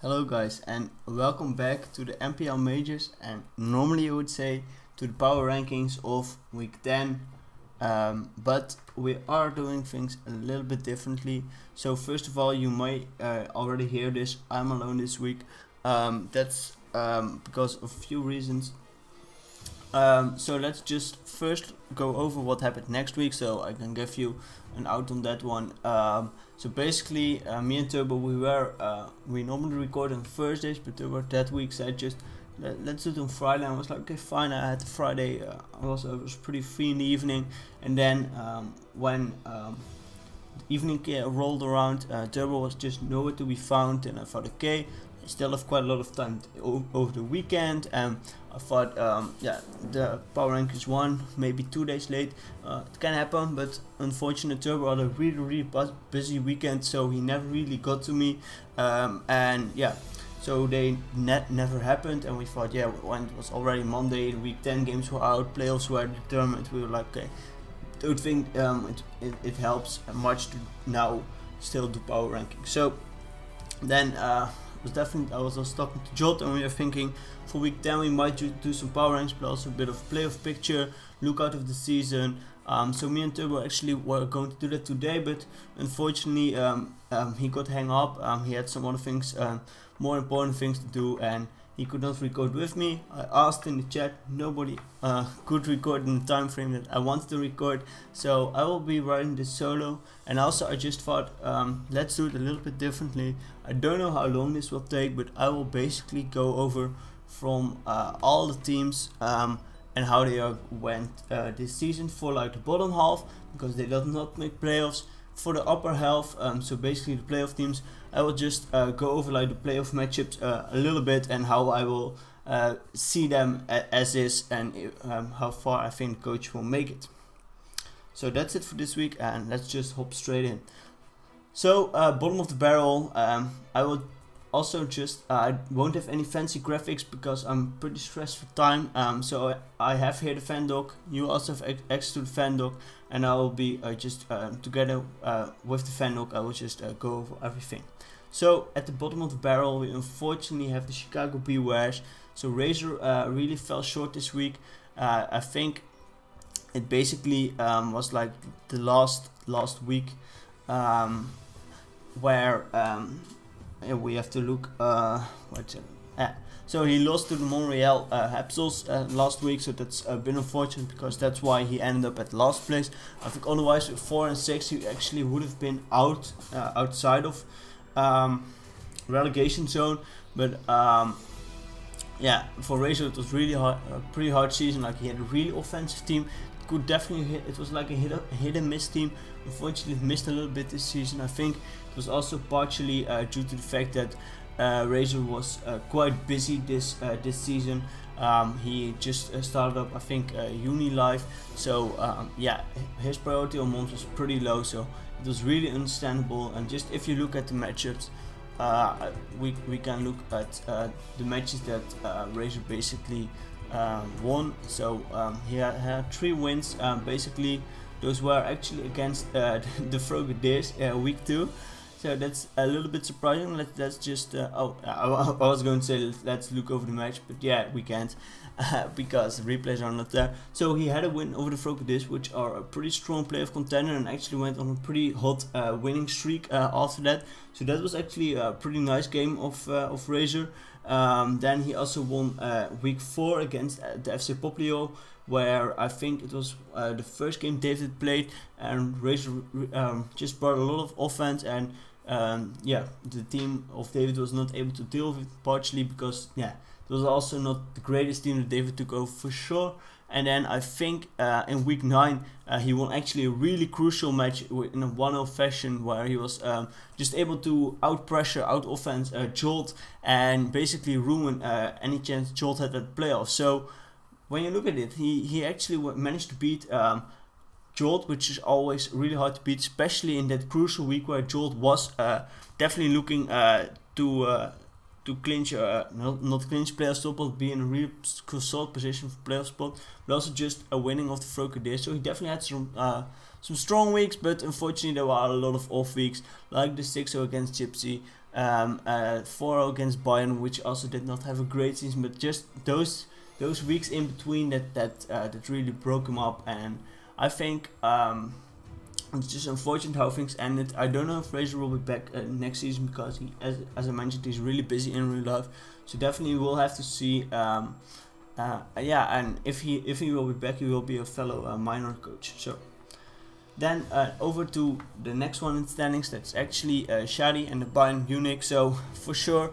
Hello guys and welcome back to the NPL Majors, and normally I would say to the power rankings of week 10, but we are doing things a little bit differently. So first of all, you might already hear this, I'm alone this week. That's because of a few reasons. So let's just first go over what happened next week so I can give you an out on that one. So basically, me and Turbo, we normally record on Thursdays, but Turbo that week said let's do it on Friday. I was like, okay, fine. I had the Friday. I was pretty free in the evening, and then when evening rolled around, Turbo was just nowhere to be found, and I thought, okay, I still have quite a lot of time over the weekend, and I thought, the power rankings 1, maybe 2 days late. It can happen, but unfortunately Turbo had a really busy weekend, so he never really got to me, and yeah, so they never happened. And we thought, yeah, when it was already Monday, the week 10 games were out, playoffs were determined, we were like, okay, don't think it helps much to now still do power ranking. So then I was also talking to Jot, and we were thinking for week 10 we might do some power ranks, but also a bit of playoff picture, look out of the season. So me and Turbo actually were going to do that today, but unfortunately he got hang up. He had some other things, more important things to do, and he could not record with me. I asked in the chat, nobody could record in the time frame that I wanted to record, so I will be writing this solo. And also I just thought, let's do it a little bit differently. I don't know how long this will take, but I will basically go over from all the teams and how they went this season for like the bottom half, because they did not make playoffs. For the upper half, so basically the playoff teams, I will just go over like the playoff matchups a little bit, and how I will see them as is, and how far I think the coach will make it. So that's it for this week, and let's just hop straight in. So bottom of the barrel, I will also just I won't have any fancy graphics because I'm pretty stressed for time. So I have here the fan doc. You also have access to the fan doc, and I will be just together with the fan doc. I will just go over everything. So at the bottom of the barrel, we unfortunately have the Chicago Bears. So Razor really fell short this week. I think it basically was like the last week where we have to look. So he lost to the Montreal Habsels last week, so that's been unfortunate because that's why he ended up at last place. I think otherwise with 4 and 6 he actually would have been outside of relegation zone. But yeah, for Razor it was really hard, a pretty hard season. Like, he had a really offensive team. Could definitely hit. It was like a hit and miss team. Unfortunately, it missed a little bit this season. I think it was also partially due to the fact that Razor was quite busy this season. He just started up, I think, uni life. So yeah, his priority on months was pretty low. So it was really understandable. And just if you look at the matchups, we can look at the matches that Razor basically won. So he had 3 wins. Basically those were actually against the Frogadiers week 2, so that's a little bit surprising. Let's just I was going to say let's look over the match, but yeah, we can't because the replays are not there. So he had a win over the Frogadiers, which are a pretty strong playoff contender, and actually went on a pretty hot winning streak after that. So that was actually a pretty nice game of Razor. Then he also won week 4 against the FC Poplio, where I think it was the first game David played, and Razor just brought a lot of offense, and yeah, the team of David was not able to deal with it, partially because yeah, it was also not the greatest team that David took over for sure. And then I think in week 9 he won actually a really crucial match in a 1-0 fashion, where he was just able to out-pressure, out-offense Jolt, and basically ruin any chance Jolt had at the playoffs. So when you look at it, he actually managed to beat Jolt, which is always really hard to beat, especially in that crucial week where Jolt was definitely looking to clinch, not clinch playoff spot, but be in a really solid position for playoff spot, but also just a winning of the Frogadiers. So he definitely had some strong weeks, but unfortunately there were a lot of off weeks, like the 6-0 against Gypsy, 4-0 against Bayern, which also did not have a great season, but just those weeks in between that really broke him up. And I think it's just unfortunate how things ended. I don't know if Fraser will be back next season, because he, as I mentioned, he's really busy in real life. So definitely we'll have to see. And if he will be back, he will be a fellow minor coach. So then over to the next one in standings. That's actually Shadi and the Bayern Munich. So for sure,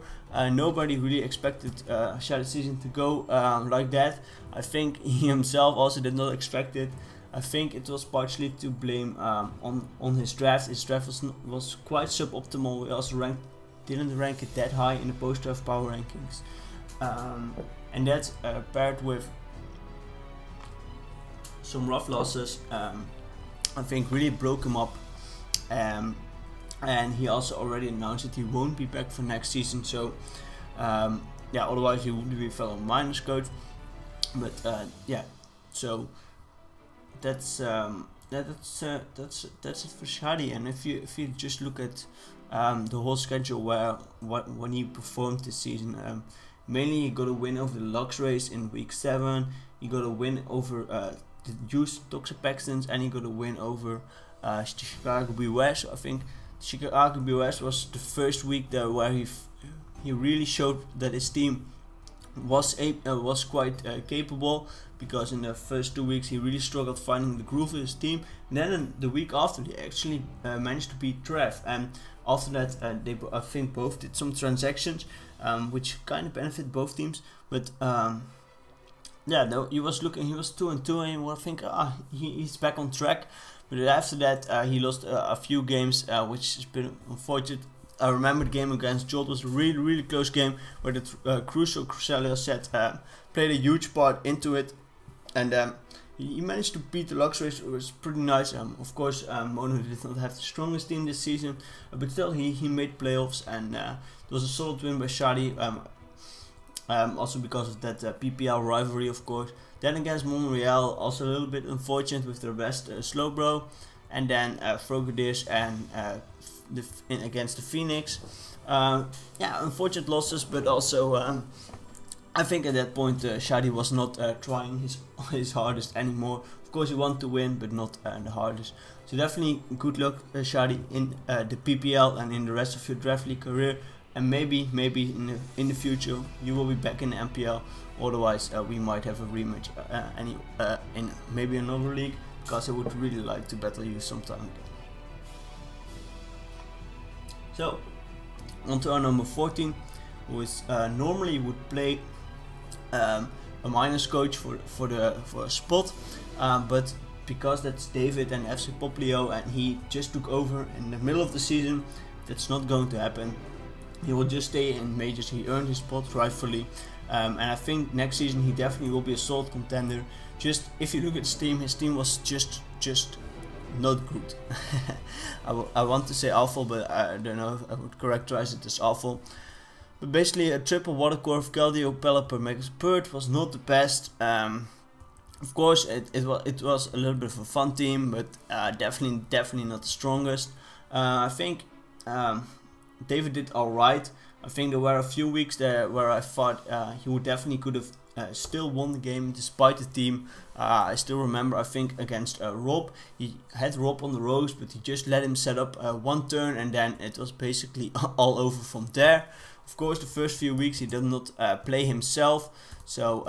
nobody really expected Shadi's season to go like that. I think he himself also did not expect it. I think it was partially to blame on his draft. His draft was quite suboptimal. We also didn't rank it that high in the post-draft power rankings, and that's paired with some rough losses. I think really broke him up, and he also already announced that he won't be back for next season. So otherwise he would be a fellow minors coach. But so. That's it for Shadi. And if you just look at the whole schedule when he performed this season, mainly he got a win over the Lux race in week 7. He got a win over the Juice Toxapaxtons, and he got a win over Chicago BOS. So I think Chicago BOS was the first week there where he really showed that his team was quite capable, because in the first 2 weeks he really struggled finding the groove of his team. And then in the week after, they actually managed to beat Trev, and after that I think both did some transactions which kind of benefit both teams. But he was 2-2, and you would think he's back on track. But after that he lost a few games, which has been unfortunate. I remember the game against Jolt was a really, really close game, where the crucial Crusalia set played a huge part into it, and he managed to beat the Lux race. It was pretty nice. Of course, Mono did not have the strongest team this season, but still he made playoffs, and it was a solid win by Shadi. Also because of that PPL rivalry, of course. Then against Monreal, also a little bit unfortunate with their best Slowbro, and then Frogadish and against the Phoenix. Unfortunate losses, but also I think at that point Shadi was not trying his hardest anymore. Of course he wanted to win, but not the hardest. So definitely good luck Shadi in the PPL and in the rest of your draft league career, and maybe in the future you will be back in the NPL. Otherwise we might have a rematch in maybe another league, because I would really like to battle you sometime again. So, on to our number 14, who is normally would play a minors coach for a spot, but because that's David and FC Poplio, and he just took over in the middle of the season, that's not going to happen. He will just stay in majors. He earned his spot rightfully, and I think next season he definitely will be a solid contender. Just if you look at his team was just not good. I want to say awful, but I don't know if I would characterize it as awful. But basically a triple watercore, Caldio, Phalop, Magus Pert was not the best. Of course it was a little bit of a fun team, but definitely not the strongest. I think David did alright. I think there were a few weeks there where I thought he would definitely could have still won the game despite the team. I still remember, I think against Rob, he had Rob on the ropes, but he just let him set up one turn, and then it was basically all over from there. Of course, the first few weeks he did not play himself, so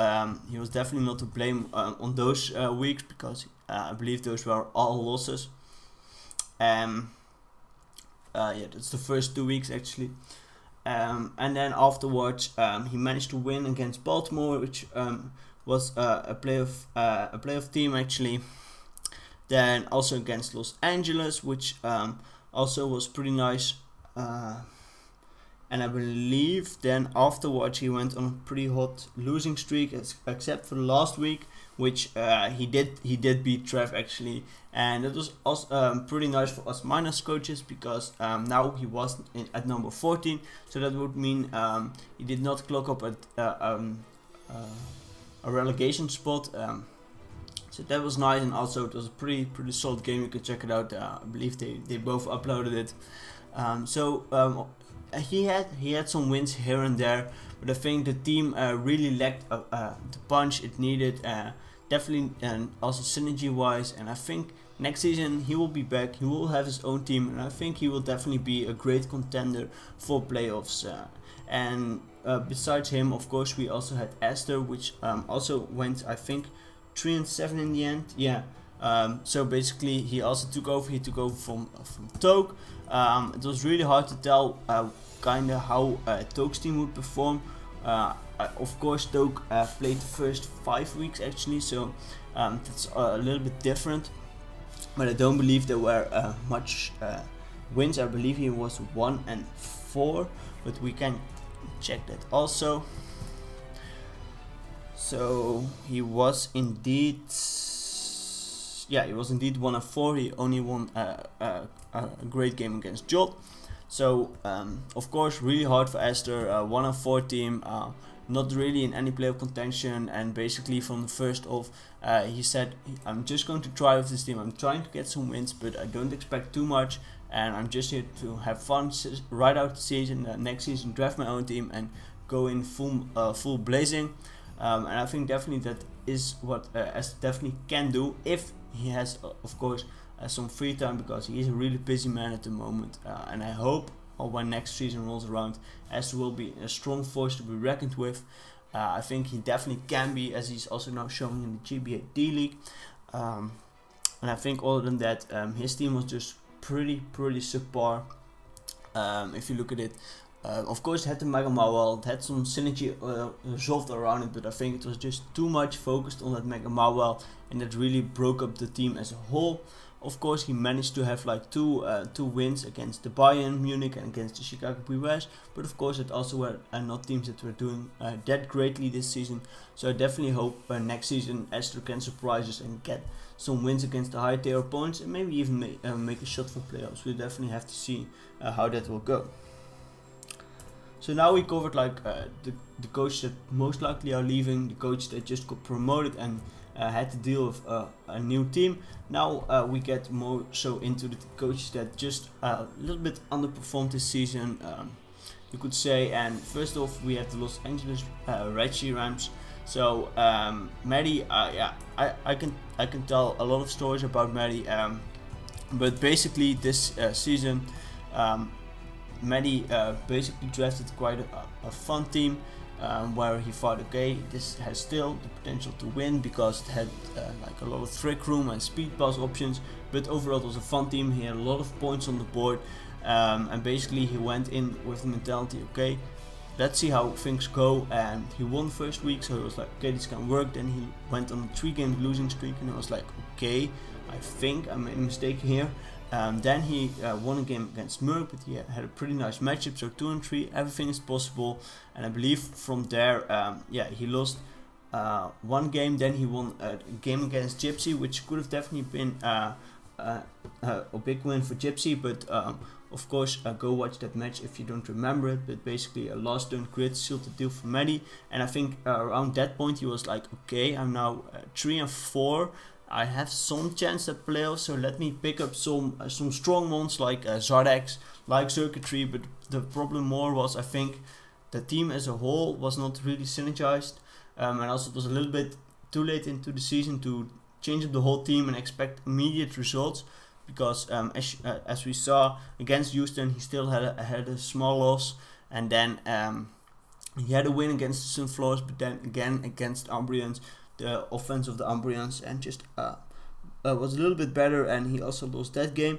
he was definitely not to blame on those weeks, because I believe those were all losses. That's the first 2 weeks actually. And then afterwards he managed to win against Baltimore, which was a playoff team actually. Then also against Los Angeles, which also was pretty nice. And I believe then afterwards he went on a pretty hot losing streak, except for the last week, which he did beat Trev actually, and it was also pretty nice for us minus coaches, because now he was at number 14, so that would mean he did not clock up at a relegation spot. So that was nice, and also it was a pretty solid game. You can check it out. I believe they both uploaded it. he had some wins here and there, but I think the team really lacked the punch it needed, definitely, and also synergy wise. And I think next season he will be back. He will have his own team, and I think he will definitely be a great contender for playoffs. And besides him, of course, we also had Esther, which also went, I think, 3-7 in the end. Yeah. So basically, he also took over. He took over from Toke. It was really hard to tell kind of how Toke's team would perform. Of course, Toke played the first 5 weeks actually, so that's a little bit different. But I don't believe there were much wins. I believe he was 1-4, but we can check that also. So he was indeed, yeah, he was indeed 1-4. He only won a great game against Jot. So of course, really hard for Esther. 1-4 team, not really in any playoff contention, and basically from the first off, he said, I'm just going to try with this team. I'm trying to get some wins, but I don't expect too much, and I'm just here to have fun, ride out the season, next season draft my own team and go in full blazing. And I think definitely that is what Esther definitely can do if he has, of course, some free time, because he is a really busy man at the moment. And I hope when next season rolls around, Esther will be a strong force to be reckoned with. I think he definitely can be, as he's also now showing in the GBA D League. And I think other than that, his team was just pretty subpar. If you look at it, of course it had the Mega Mawel, it had some synergy resolved around it, but I think it was just too much focused on that Mega Mawel, and that really broke up the team as a whole. Of course, he managed to have like two wins against the Bayern Munich and against the Chicago Brewers, but of course it also were not teams that were doing that greatly this season. So I definitely hope next season Esther can surprise us and get some wins against the high tier opponents, and maybe even make a shot for playoffs. We'll definitely have to see how that will go. So now we covered like the coaches that most likely are leaving, the coaches that just got promoted and had to deal with a new team. Now we get more so into the coaches that just a little bit underperformed this season, you could say. And first off, we have the Los Angeles Reggie Rams. So Maddie, yeah, I can tell a lot of stories about Maddie, but basically this season, Maddie basically drafted quite a fun team. Where he thought, okay, this has still the potential to win because it had like a lot of trick room and speed pass options, but overall it was a fun team. He had a lot of points on the board, and basically he went in with the mentality, okay, let's see how things go, and he won the first week, so he was like, okay, this can work. Then he went on a 3-game losing streak, and I was like, okay, I think I made a mistake here. Then he won a game against Merck, but he had a pretty nice matchup, so 2-3, everything is possible. And I believe from there, yeah, he lost one game, then he won a game against Gypsy, which could have definitely been a big win for Gypsy, but of course, go watch that match if you don't remember it. But basically, a last turn crit sealed the deal for Maddie, and I think around that point he was like, okay, I'm now 3-4. I have some chance at playoffs, so let me pick up some strong ones like Zardex, like Circuitry. But the problem more was, I think, the team as a whole was not really synergized, and also it was a little bit too late into the season to change up the whole team and expect immediate results. Because as we saw against Houston, he still had a small loss, and then he had a win against the Sunflowers, but then again against Umbrians, the offense of the Umbrians, and just was a little bit better, and he also lost that game.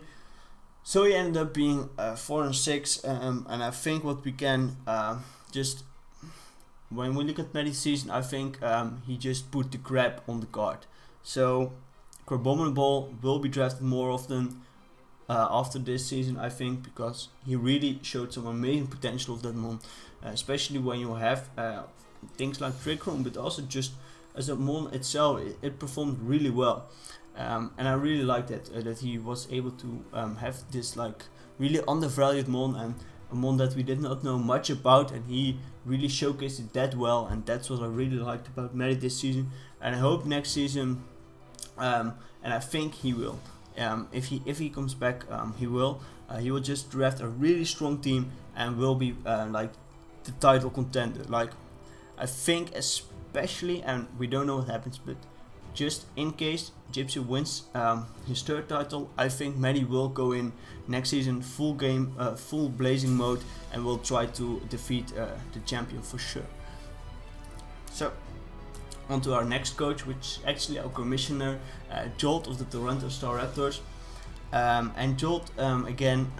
So he ended up being 4-6, and I think what we can just, when we look at Maddie's season, I think he just put the grab on the card. So Crabominable will be drafted more often after this season, I think, because he really showed some amazing potential of that mon, especially when you have things like Trick Room, but also just as a mon itself, it performed really well, and I really liked that he was able to have this like really undervalued mon, and a mon that we did not know much about, and he really showcased it that well, and that's what I really liked about Maddie this season. And I hope next season, and I think he will, if he comes back, he will just draft a really strong team and will be like the title contender. Like, I think especially, and we don't know what happens, but just in case Gypsy wins his third title, I think Maddie will go in next season full game, full blazing mode, and will try to defeat the champion for sure. So, on to our next coach, which is actually our commissioner, Jolt of the Toronto Star Raptors. And Jolt, again,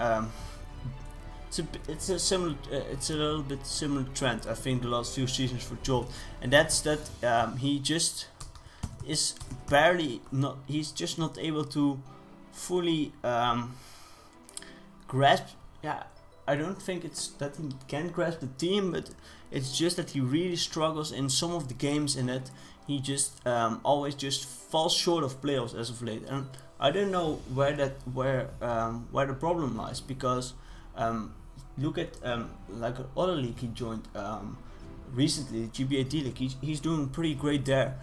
it's a little bit similar trend, I think, the last few seasons for Jolt, and that's that he just is he's just not able to fully grasp. Yeah, I don't think it's that he can't grasp the team, but it's just that he really struggles in some of the games, and that he just always just falls short of playoffs as of late. And I don't know where the problem lies, because look at like other league he joined recently, the GBA D League. He's doing pretty great there.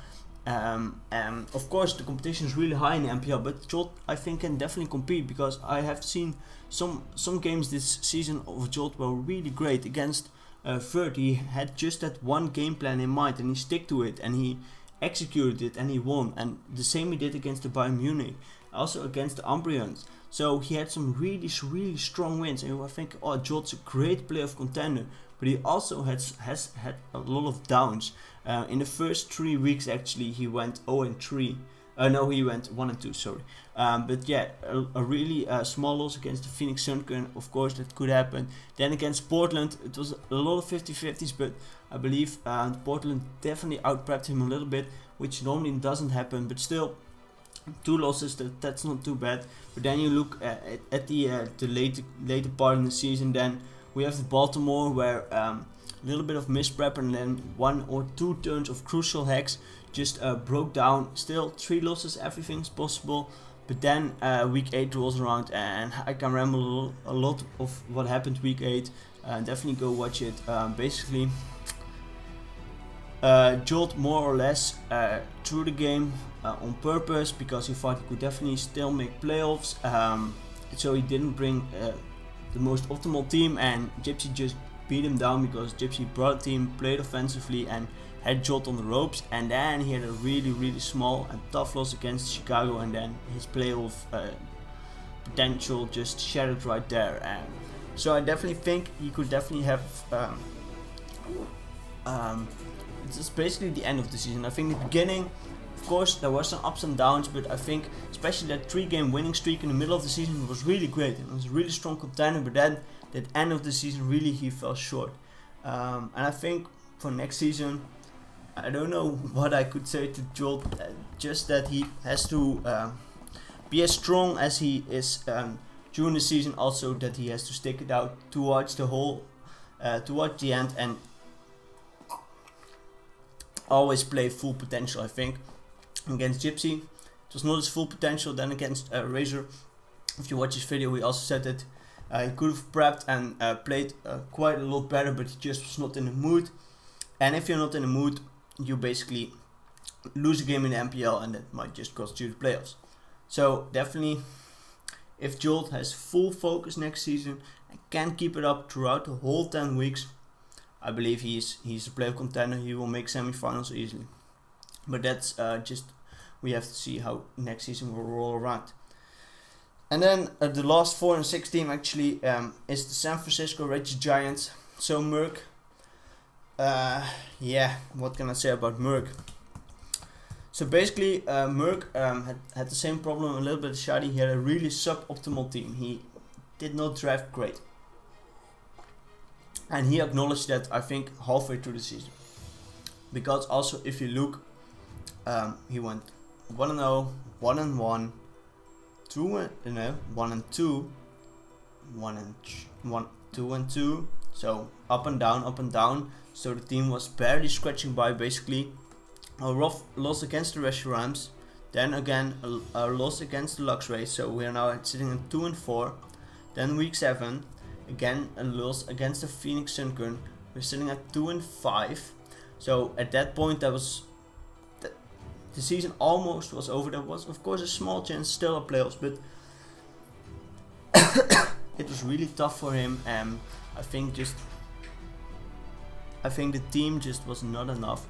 And of course the competition is really high in the NPL, but Jolt, I think, can definitely compete, because I have seen some games this season of Jolt were really great. Against Vert, he had just that one game plan in mind, and he stick to it, and he executed it, and he won. And the same he did against the Bayern Munich, also against the Umbrians. So he had some really strong wins, and I think, oh, Jolt's a great playoff contender. But he also has had a lot of downs. In the first 3 weeks, actually, he went 0-3. No, he went 1-2. Sorry. But yeah, a really small loss against the Phoenix Suns. Of course, that could happen. Then against Portland, it was a lot of 50-50s, but I believe Portland definitely outprepped him a little bit, which normally doesn't happen. But still, 2 losses, that's not too bad. But then you look at the later part in the season. Then we have the Baltimore, where a little bit of misprep, and then 1 or 2 turns of crucial hacks just broke down. Still 3 losses, everything's possible. But then week 8 rolls around, and I can ramble a lot of what happened week 8. Definitely go watch it. Basically, Jolt more or less threw the game on purpose, because he thought he could definitely still make playoffs. So he didn't bring the most optimal team, and Gypsy just beat him down, because Gypsy brought the team, played offensively, and had Jolt on the ropes. And then he had a really small and tough loss against Chicago, and then his playoff potential just shattered right there. And so I definitely think he could definitely have it's basically the end of the season. I think the beginning, of course, there were some ups and downs, but I think especially that 3-game winning streak in the middle of the season was really great. It was a really strong contender, but then that end of the season, really he fell short. And I think for next season, I don't know what I could say to Jolt, just that he has to be as strong as he is during the season, also that he has to stick it out towards towards the end, and always play full potential. I think against Gypsy, it was not his full potential. Then against Razor, if you watch his video, he also said that he could have prepped and played quite a lot better, but he just was not in the mood. And if you're not in the mood, you basically lose a game in the NPL, and that might just cost you the playoffs. So definitely, if Jolt has full focus next season and can keep it up throughout the whole 10 weeks, I believe he's a playoff contender. He will make semifinals easily. But that's just, we have to see how next season will roll around. And then the last 4 and 6 team actually is the San Francisco Reggie Giants. So Merck, yeah, what can I say about Merck? So basically, Merck had the same problem a little bit as Shadi. He had a really suboptimal team. He did not draft great. And he acknowledged that, I think, halfway through the season. Because also, if you look, he went 1-0, 1-1, 1-2, 2-2. So up and down. So the team was barely scratching by, basically. A rough loss against the Restaurants, then again a loss against the Lux Race, so we are now sitting at 2-4. Then week 7, again a loss against the Phoenix Suns, we're sitting at 2-5. So at that point, that was the season almost was over. There was of course a small chance still of playoffs, but it was really tough for him. I think the team just was not enough.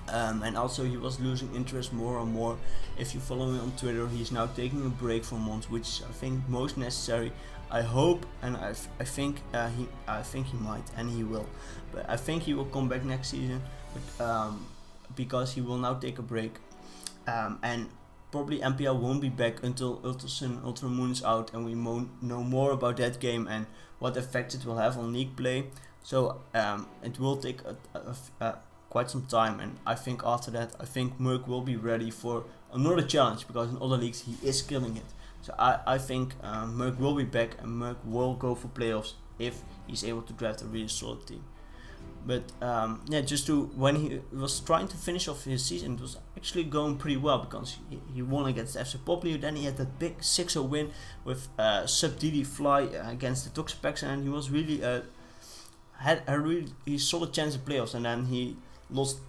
And also he was losing interest more and more. If you follow me on Twitter, he's now taking a break for months, which I think most necessary. I hope, and I think he might, and he will. But I think he will come back next season, but, because he will now take a break, and probably NPL won't be back until Ultra Moon is out, and we know more about that game and what effect it will have on league play. So it will take quite some time, and I think after that, I think Merc will be ready for another challenge, because in other leagues he is killing it. So I think Merc will be back, and Merc will go for playoffs if he's able to draft a really solid team. But yeah, when he was trying to finish off his season, it was actually going pretty well, because he won against FC Populi. Then he had that big 6-0 win with Sub DD Fly against the Toxapex, and he was really had a really solid chance of playoffs. And then he lost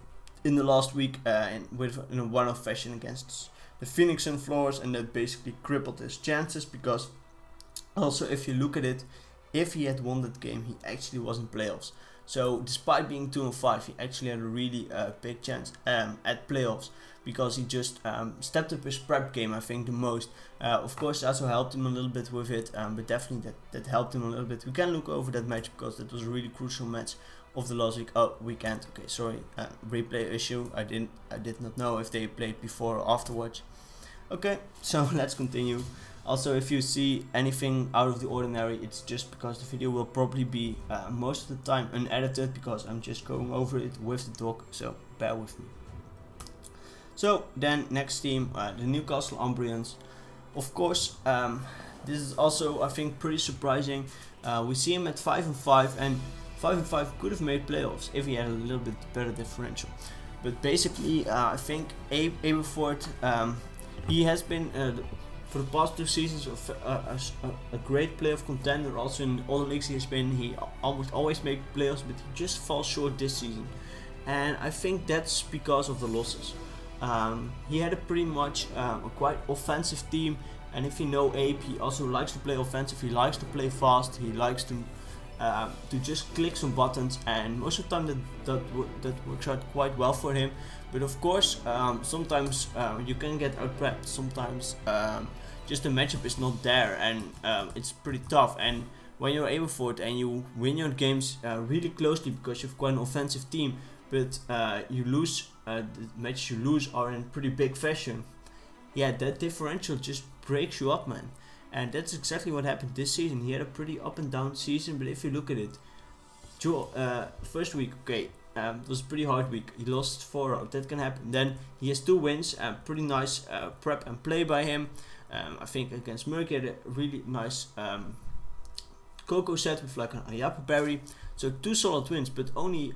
in the last week in a one-off fashion against the Phoenix and Floors, and that basically crippled his chances, because also if you look at it, if he had won that game, he actually was in playoffs. So despite being 2-5, he actually had a really big chance at playoffs, because he just stepped up his prep game, I think, the most. Of course, that also helped him a little bit with it, but definitely that helped him a little bit. We can look over that match, because that was a really crucial match of the last weekend. Okay, sorry, replay issue. I did not know if they played before or afterwards. Okay, so let's continue. Also, if you see anything out of the ordinary, it's just because the video will probably be most of the time unedited, because I'm just going over it with the dog, so bear with me. So then next team, the Newcastle Umbrians. Of course, this is also, I think, pretty surprising. We see him at 5-5, and 5-5 could have made playoffs if he had a little bit better differential. But basically, I think Aberford, he has been for the past 2 seasons a great playoff contender. Also in all the leagues he has been, he almost always makes playoffs, but he just falls short this season. And I think that's because of the losses. He had a pretty much a quite offensive team, and if you know Abe, he also likes to play offensive, he likes to play fast, he likes to just click some buttons, and most of the time that works out quite well for him. But of course, sometimes you can get out-prepped, sometimes just the matchup is not there, and it's pretty tough. And when you're Aberford and you win your games really closely because you've got an offensive team, but you lose, the matches you lose are in pretty big fashion, yeah, that differential just breaks you up, man. And that's exactly what happened this season. He had a pretty up and down season, but if you look at it, first week, okay, it was a pretty hard week. He lost 4-0, that can happen. Then he has 2 wins, pretty nice prep and play by him. I think against Merc he had a really nice Coco set with like an Ayapa berry. So 2 solid wins, but only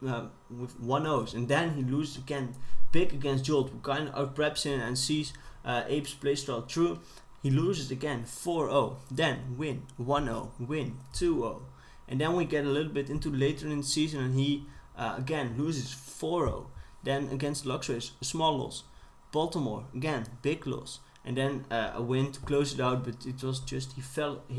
with 1-0s. And then he loses again big against Jolt, who kind of out-preps him and sees Abe's playstyle through. He loses again 4-0, then win 1-0, win 2-0. And then we get a little bit into later in the season, and he again loses 4-0. Then against Luxrace, a small loss. Baltimore, again, big loss. And then a win to close it out, but it was just, he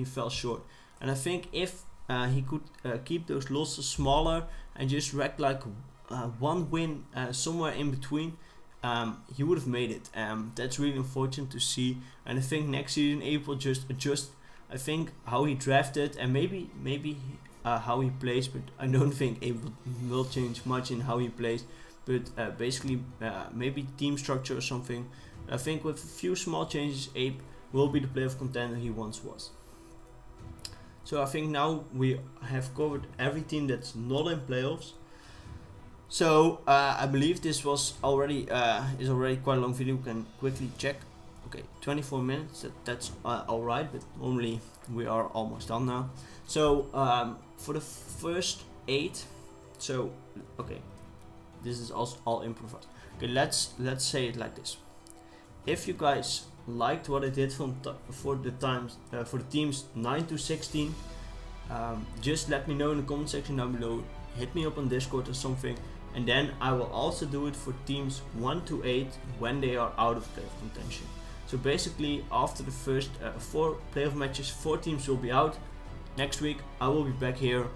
fell short. And I think if he could keep those losses smaller and just rack like 1 win somewhere in between, he would have made it. That's really unfortunate to see, and I think next season Abe will just adjust, I think, how he drafted, and maybe how he plays, but I don't think Abe will change much in how he plays, but basically maybe team structure or something. I think with a few small changes, Abe will be the playoff contender he once was. So I think now we have covered every team that's not in playoffs. So I believe this was already is already quite a long video. We can quickly check. Okay, 24 minutes. That's alright, but normally we are almost done now. So for the first 8, so okay, this is also all improvised. Okay, let's say it like this. If you guys liked what I did for the teams 9 to 16, just let me know in the comment section down below. Hit me up on Discord or something, and then I will also do it for teams 1 to 8 when they are out of playoff contention. So basically, after the first 4 playoff matches, 4 teams will be out. next week I will be back here,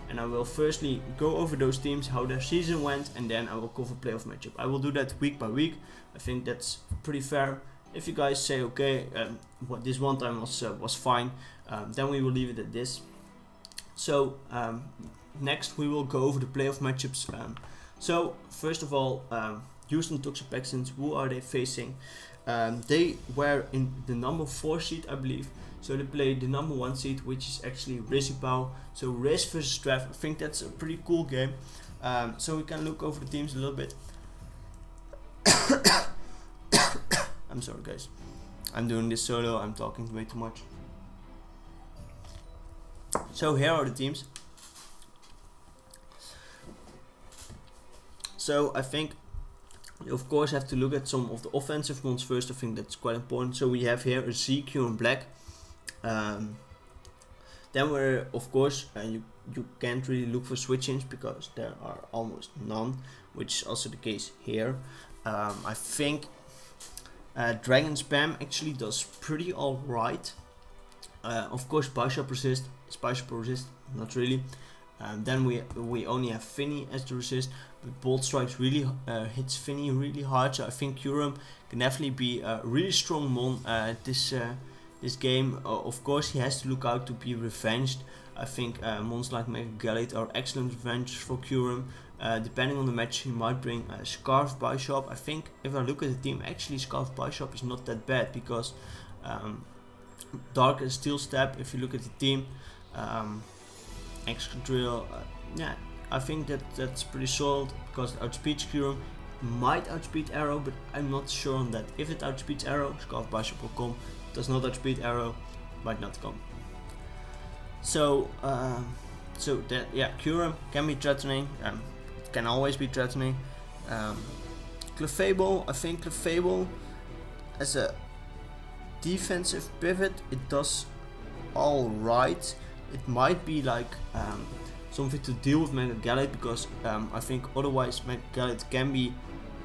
and I will firstly go over those teams, how their season went, and then I will cover playoff matchup. I will do that week by week. I think that's pretty fair. If you guys say okay, what this one time was fine, then we will leave it at this. So next we will go over the playoff matchups. So first of all, Houston Toxic Texans, who are they facing? They were in the number 4 seed, I believe. So they played the number 1 seed, which is actually Rizipao. So Riz versus Trev. I think that's a pretty cool game. So we can look over the teams a little bit. I'm sorry guys, I'm doing this solo, I'm talking way too much. So here are the teams. So I think you of course have to look at some of the offensive ones first. I think that's quite important. So we have here a ZQ and Black. Then we're of course you can't really look for switch-ins because there are almost none, which is also the case here. I think Dragon Spam actually does pretty alright. Of course Bishop resist, Spiceship resist, not really. Then we only have Finny as the resist, but Bolt Strikes really hits Finny really hard. So I think Kurum can definitely be a really strong mon this game. Of course he has to look out to be revenged. I think mons like Mega Galate are excellent revenge for Kurum. Depending on the match, he might bring Scarf Bishop. I think if I look at the team, actually Scarf Bishop is not that bad because Dark and Steel Step. If you look at the team, Excadrill, yeah, I think that's pretty solid because it outspeeds Kurum. Might outspeed Arrow, but I'm not sure on that. If it outspeeds Arrow, Scarf Bishop will come. Does not outspeed Arrow, might not come. So that, yeah, Kurum can be threatening. It can always be threatening. Clefable, I think Clefable as a defensive pivot, it does alright. It might be like something to deal with Mega Galate because I think otherwise Mega Galate can be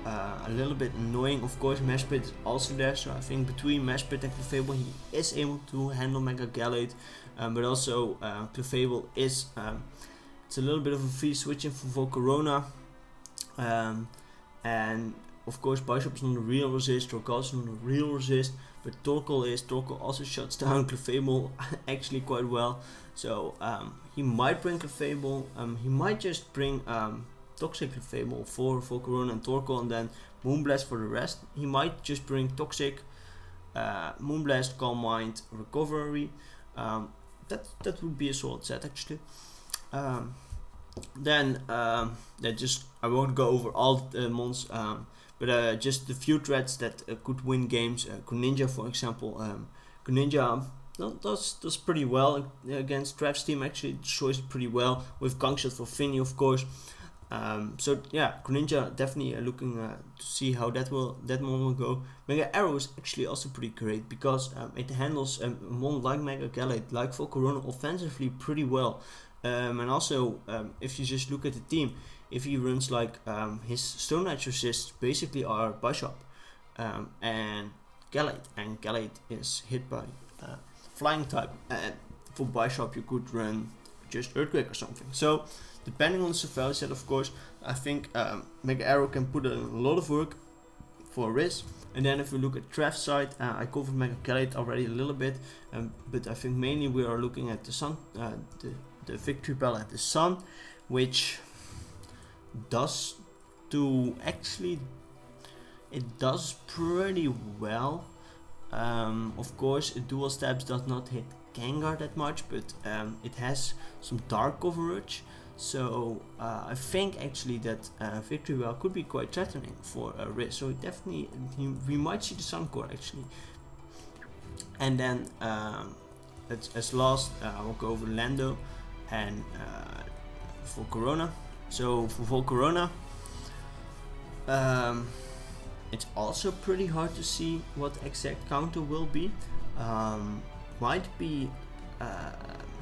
a little bit annoying. Of course Meshpit is also there, so I think between Meshpit and Clefable he is able to handle Mega Galate, but also Clefable is it's a little bit of a free switching for Volcarona, and of course Bishop is not a real resist, Torkoal is not a real resist, but Torkoal also shuts down Clefable actually quite well. So he might bring Clefable, he might just bring Toxic Clefable for Volcarona and Torkoal, and then Moonblast for the rest. He might just bring Toxic, Moonblast, Calm Mind, Recovery. That would be a solid set actually. Then I won't go over all the mons, but just the few threats that could win games. Greninja, for example. Greninja does pretty well against Trev's team. Actually destroys it pretty well with Gunk Shot for Finny, of course. So yeah, Greninja definitely looking to see how that mon will go. Mega Arrow is actually also pretty great because it handles mon like Mega Galate, like Volcarona offensively pretty well. And also if you just look at the team, if he runs like his Stone Edge resists basically are Bishop and Galate is hit by Flying type, and for Bishop you could run just Earthquake or something. So depending on the value set, of course, I think Mega Arrow can put in a lot of work for Riz. And then if we look at Trev's side, I covered Mega Galate already a little bit, but I think mainly we are looking at the Sun, the Victory Bell at the Sun, which does it does pretty well. Of course, dual stabs does not hit Gengar that much, but it has some dark coverage. So I think actually that Victory Bell could be quite threatening for Riz. So definitely we might see the Sun Core actually. And then as last we'll go over Lando and Volcarona. So for Volcarona, it's also pretty hard to see what exact counter will be.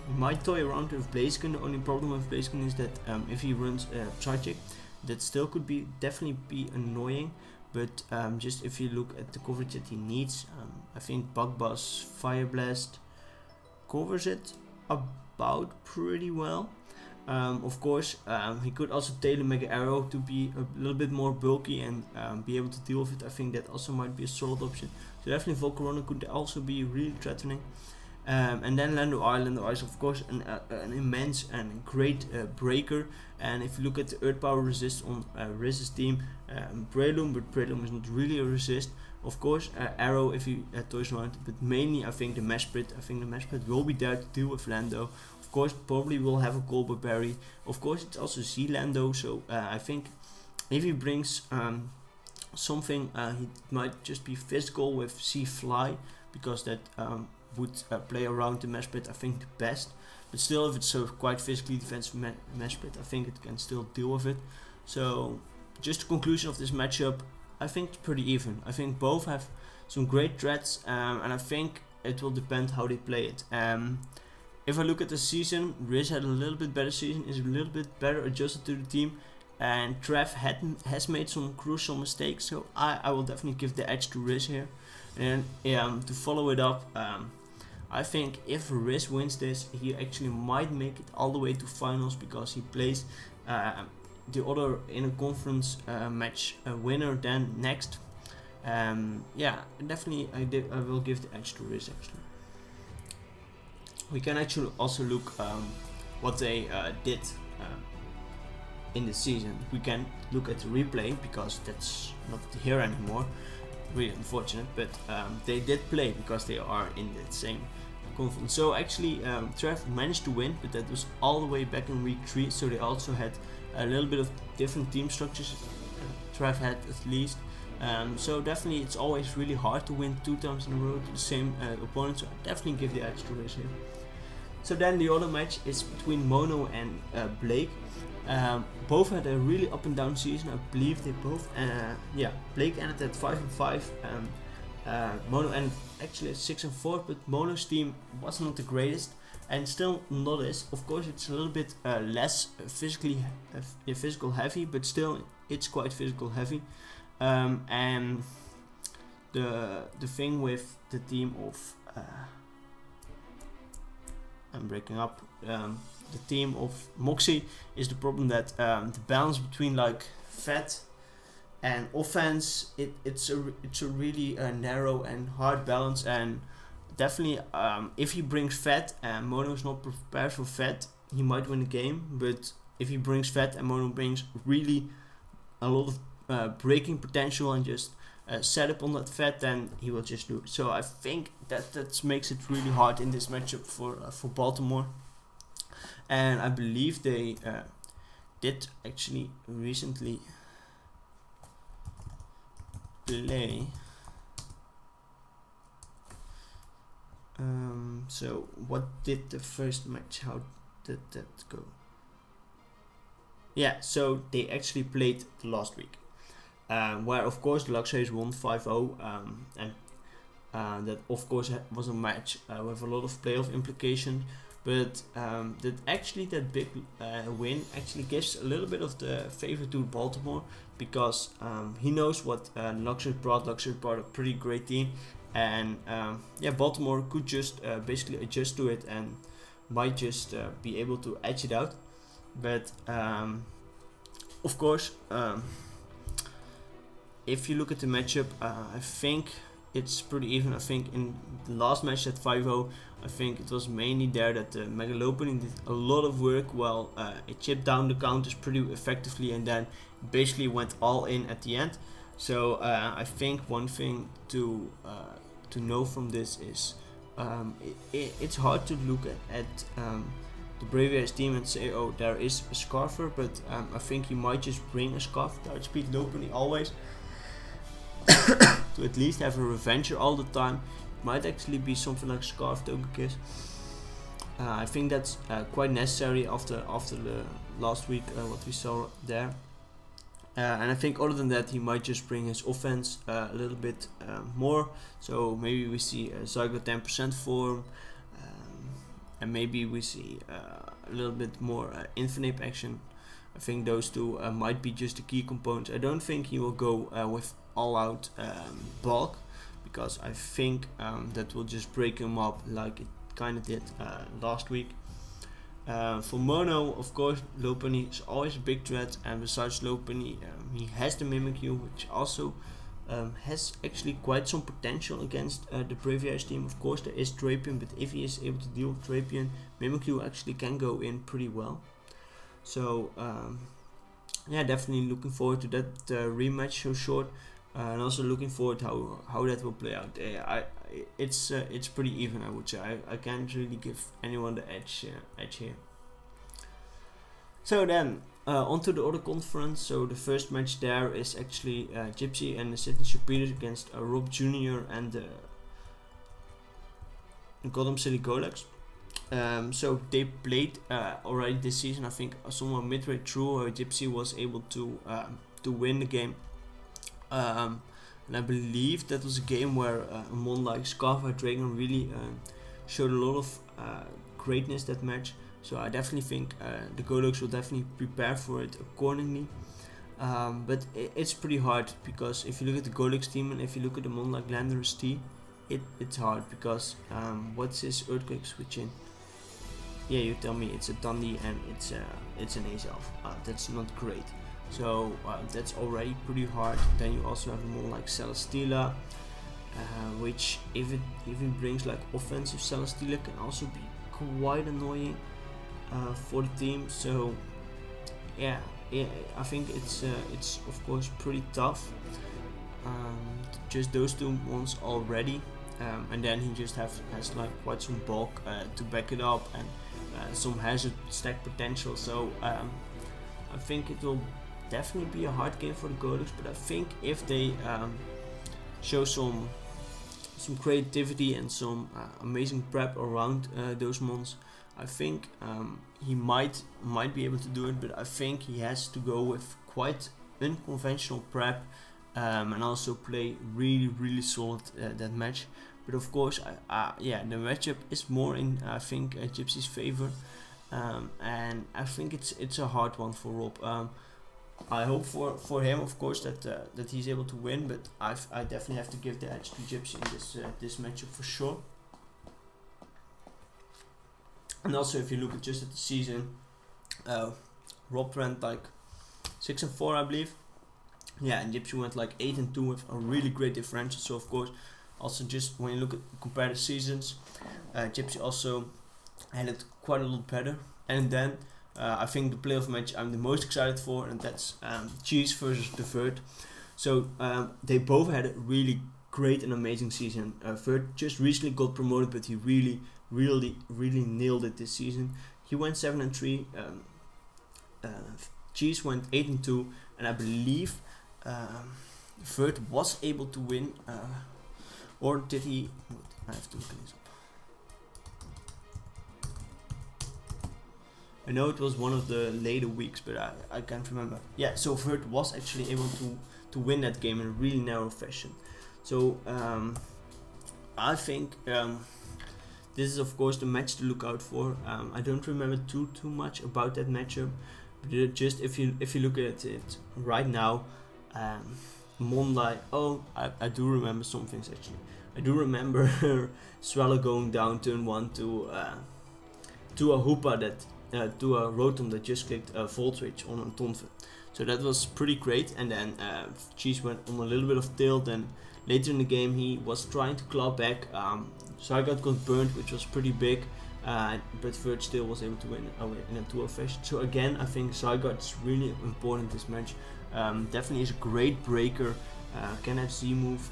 He might toy around with Blaziken. The only problem with Blaziken is that if he runs Psychic, that still could definitely be annoying. But just if you look at the coverage that he needs, I think Bug Buzz Fire Blast covers it a about pretty well. Of course, he could also tailor make an arrow to be a little bit more bulky and be able to deal with it. I think that also might be a solid option. So definitely Volcarona could also be really threatening. And then Lando is of course an immense and great breaker. And if you look at the earth power resist on Riz's team, Breloom, but Breloom is not really a resist. Of course, Arrow if you toys around, but mainly I think the Mesprit. I think the Mesprit will be there to deal with Lando. Of course, probably will have a Colbur Berry. Of course, it's also Z Lando, so I think if he brings something, he might just be physical with Z Fly, because that would play around the Mesprit, I think, the best. But still, if it's a quite physically defensive Mesprit, I think it can still deal with it. So, just a conclusion of this matchup, I think it's pretty even. I think both have some great threats, and I think it will depend how they play it. If I look at the season, Riz had a little bit better season, is a little bit better adjusted to the team, and Trev has made some crucial mistakes, so I will definitely give the edge to Riz here. And to follow it up, I think if Riz wins this, he actually might make it all the way to finals, because he plays the other in a conference match winner then next. Yeah, definitely I will give the edge to Riz actually. We can actually also look what they did in the season. We can look at the replay, because that's not here anymore. Really unfortunate, but they did play because they are in the same conference. So actually Trev managed to win, but that was all the way back in week 3, so they also had a little bit of different team structures. Trev had at least. So definitely it's always really hard to win 2 times in a row to the same opponent, so I definitely give the edge to Riz here. So then the other match is between Mono and Blake. Both had a really up and down season. I believe they both, Blake ended at 5-5, Mono ended actually at 6-4, but Mono's team was not the greatest, and still not is. Of course, it's a little bit less physical heavy, but still it's quite physical heavy. And the thing with the team of I'm breaking up. The team of Moxie is the problem that the balance between like fat and offense, it's a really narrow and hard balance, and definitely if he brings fat and Mono is not prepared for fat, he might win the game. But if he brings fat and Mono brings really a lot of breaking potential and just set up on that fat, then he will just lose. So I think that makes it really hard in this matchup for Baltimore. And I believe they did actually recently play. So what did the first match? How did that go? Yeah, so they actually played the last week, where of course the Luxuries won 5-0, and that of course was a match with a lot of playoff implication. But that big win actually gives a little bit of the favor to Baltimore, because he knows what Luxury brought. Luxury brought a pretty great team, and Baltimore could just basically adjust to it and might just be able to edge it out. But of course, if you look at the matchup, I think it's pretty even. I think in the last match at 5-0, I think it was mainly there that the Megalopening did a lot of work, while it chipped down the counters pretty effectively and then basically went all in at the end. So I think one thing to know from this is it's hard to look at the Bravia's team and say, oh, there is a Scarfer, but I think he might just bring a Scarf without speed Lopunny always to at least have a Revenger all the time. It might actually be something like Scarf Togekiss. I think that's quite necessary after the last week what we saw there. And I think other than that, he might just bring his offense a little bit more. So maybe we see a Zygo 10% form, and maybe we see a little bit more Infinite action. I think those two might be just the key components. I don't think he will go with all-out bulk, because I think that will just break him up like it kind of did last week. For mono, of course, low penny is always a big threat, and besides low penny, he has the Mimikyu, which also has actually quite some potential against the previous team. Of course, there is Drapion, but if he is able to deal with Drapion, Mimikyu actually can go in pretty well. So yeah, definitely looking forward to that rematch so short, and also looking forward how that will play out. It's pretty even, I would say. I can't really give anyone the edge here. So then onto the other conference. So the first match there is actually Gypsy and the Sydney Speeders against Rob Jr. and Gotham City Golux. So they played already this season. I think somewhere midway through, Gypsy was able to win the game. And I believe that was a game where a mon like Scarfire Dragon really showed a lot of greatness that match. So I definitely think the Golux will definitely prepare for it accordingly. But it's pretty hard, because if you look at the Golux team and if you look at the mon like Landorus T, it's hard, because what's his Earthquake switch in? Yeah, you tell me it's a Dundee and it's an Ace Elf. That's not great. So that's already pretty hard. Then you also have a mon like Celesteela, which if it brings like offensive Celesteela, can also be quite annoying for the team. So yeah, I think it's of course pretty tough. Just those two ones already, and then he just has like quite some bulk to back it up, and some hazard stack potential. So I think it will definitely be a hard game for the Golux, but I think if they show some creativity and some amazing prep around those mons, I think he might be able to do it. But I think he has to go with quite unconventional prep, and also play really solid that match. But of course, yeah, the matchup is more in I think Gypsy's favor, and I think it's a hard one for Rob. I hope for him, of course, that he's able to win, but I definitely have to give the edge to Gypsy in this matchup for sure. And also, if you look at just at the season, Rob went like 6-4, I believe. Yeah, and Gypsy went like 8-2 with a really great differential. So of course, also just when you compare the seasons, Gypsy also had it quite a lot better. And then I think the playoff match I'm the most excited for, and that's Cheese versus the Vert. So they both had a really great and amazing season. Vert just recently got promoted, but he really nailed it this season. He went 7-3. Cheese went 8-2, and I believe Vert was able to win, or did he? I have to look this up. I know it was one of the later weeks, but I can't remember. Yeah, so Vert was actually able to win that game in a really narrow fashion. So I think this is of course the match to look out for. I don't remember too much about that matchup, but just if you look at it right now, Monday. Oh, I do remember some things actually. I do remember Swallow going down turn 1 to a Hoopa that. To a Rotom that just clicked a Volt Switch on a Tonfa. So that was pretty great, and then Cheese went on a little bit of tilt, and later in the game he was trying to claw back. Zygarde got burned, which was pretty big, but Vert still was able to win in a 2-0 fashion. So again, I think Zygarde is really important this match. Definitely is a great breaker, can have Z-move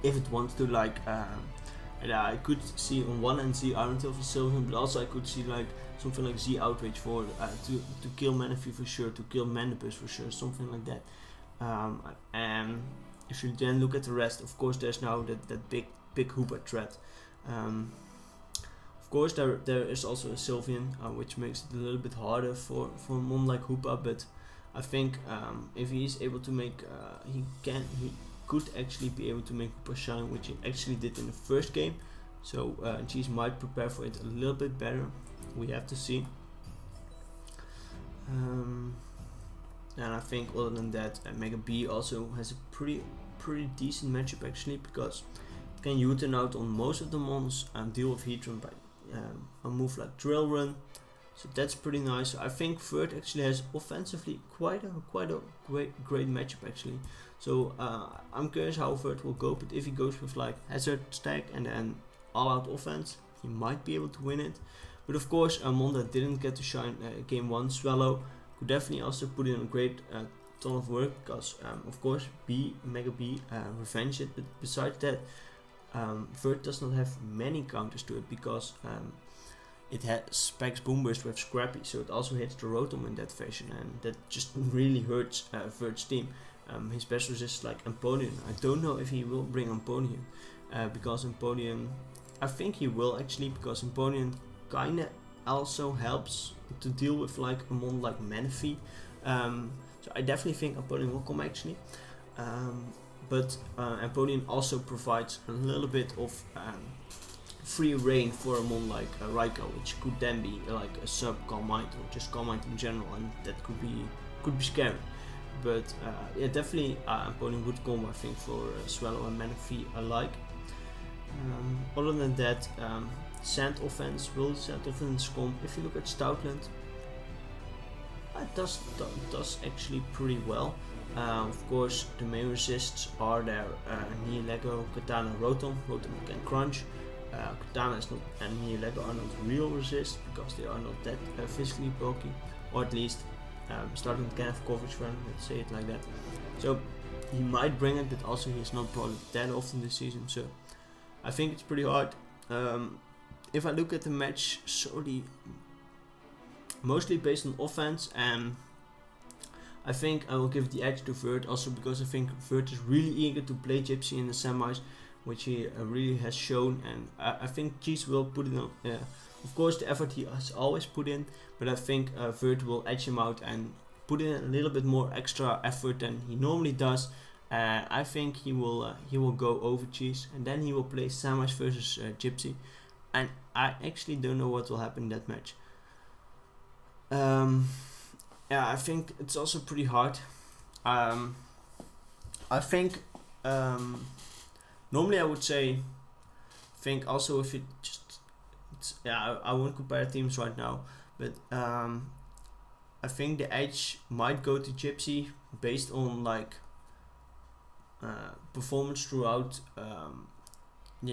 if it wants to, like... and I could see on one end Z Iron Tail for Sylveon, but also I could see like something like Z Outrage for to kill Manaphy for sure, to kill Mandibus for sure, something like that. And if you then look at the rest, of course there's now that big Hoopa threat. Of course there is also a Sylveon, which makes it a little bit harder for a mon like Hoopa, but I think if he is able to make he could actually be able to make Hoopa shine, which he actually did in the first game. So Cheese might prepare for it a little bit better. We have to see. And I think other than that, Mega B also has a pretty decent matchup actually, because it can U-turn out on most of the mons and deal with Heatran by a move like drill run, so that's pretty nice. So I think Vert actually has offensively quite a great matchup actually. So I'm curious how Vert will go, but if he goes with like hazard stack and then all out offense, he might be able to win it. But of course, Monda didn't get to shine game 1. Swallow could definitely also put in a great ton of work, because of course Mega B revenge it, but besides that, Vert does not have many counters to it, because it has specs boom burst with Scrappy, so it also hits the Rotom in that fashion, and that just really hurts Vert's team. His best resist is like Empoleon. I don't know if he will bring Empoleon, because Empoleon, I think he will actually, because Empoleon kinda also helps to deal with like a mon like Manaphy. So I definitely think Empoleon will come actually. But Empoleon also provides a little bit of free reign for a mon like Raikou, which could then be like a sub Calm Mind or just Calm Mind in general, and that could be scary. But yeah, definitely Empoleon would come, I think, for Swallow and Manaphy alike. Other than that, Sand Offense, will Sand Offense come? If you look at Stoutland, it does actually pretty well. Of course, the main resists are there: Nihilego, Katana, Rotom. Rotom can crunch. Katana is not, and Nihilego are not real resist, because they are not that physically bulky, or at least starting can have coverage for him, let's say it like that. So he might bring it, but also he's not brought it that often this season, so I think it's pretty hard. If I look at the match solely, mostly based on offense, I think I will give the edge to Vert, also because I think Vert is really eager to play Gypsy in the semis, which he really has shown, and I think Cheese will put it on. Of course, the effort he has always put in, but I think Vert will edge him out and put in a little bit more extra effort than he normally does. I think he will go over Cheese, and then he will play semis versus Gypsy, and I actually don't know what will happen in that match. Yeah, I think it's also pretty hard. I think normally I would say, think also if it just, I won't compare teams right now, but I think the edge might go to Gypsy based on like performance throughout.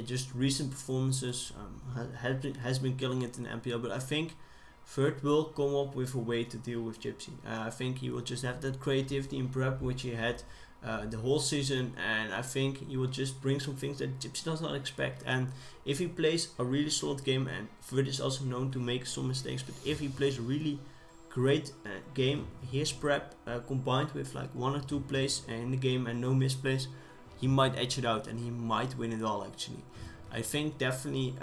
Just recent performances. Has been killing it in NPL, but I think Vert will come up with a way to deal with Gypsy. I think he will just have that creativity in prep which he had the whole season, and I think he will just bring some things that Gypsy does not expect. And if he plays a really solid game, and Vert is also known to make some mistakes, but if he plays a really great game, his prep combined with like 1 or 2 plays in the game and no misplays, he might edge it out and he might win it all actually. I think definitely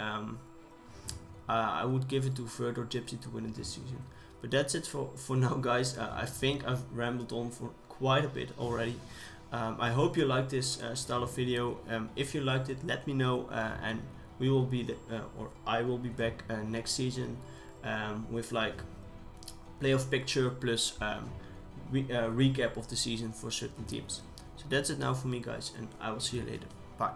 I would give it to Vert or Gypsy to win it this season. But that's it for now, guys. I think I've rambled on for quite a bit already. I hope you liked this style of video. If you liked it, let me know, and we will be or I will be back next season with like playoff picture plus recap of the season for certain teams. So that's it now for me, guys, and I will see you later. Bye.